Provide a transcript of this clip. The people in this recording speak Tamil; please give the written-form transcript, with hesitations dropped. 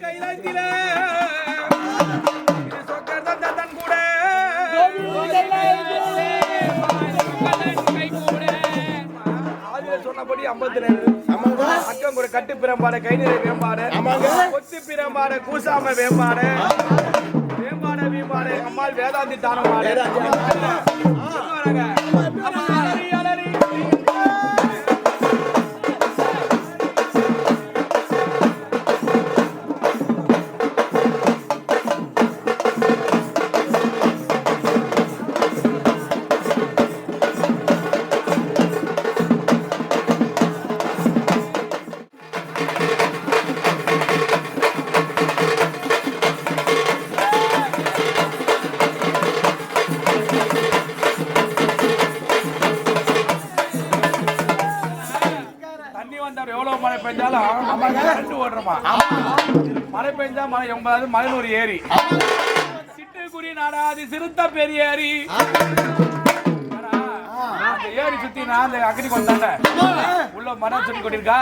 கைலாயத்திலே சொக்கர் தன் கூட சொன்னபடி 52 அக்கம் ஒரு கட்டு பிரம்பாடு கை நிறை வேம்பாடு கொத்து பிரம்பாடு கூசாம வேம்பாடு வேம்பாடு வீம்பாடு அம்மாள் வேதாந்தி தானமாடு மழை பெஞ்சாலும் ஓடுறமா மழை பெஞ்சா மழை 80 மலைநூறு ஏரி சிட்டுக்குடி நாடாதி சிறுத்த பெரிய ஏரி ஏரி சுத்தி நான் அந்த அக்னி கொண்டாங்க உள்ள மரம் சொல்லி கொண்டிருக்கா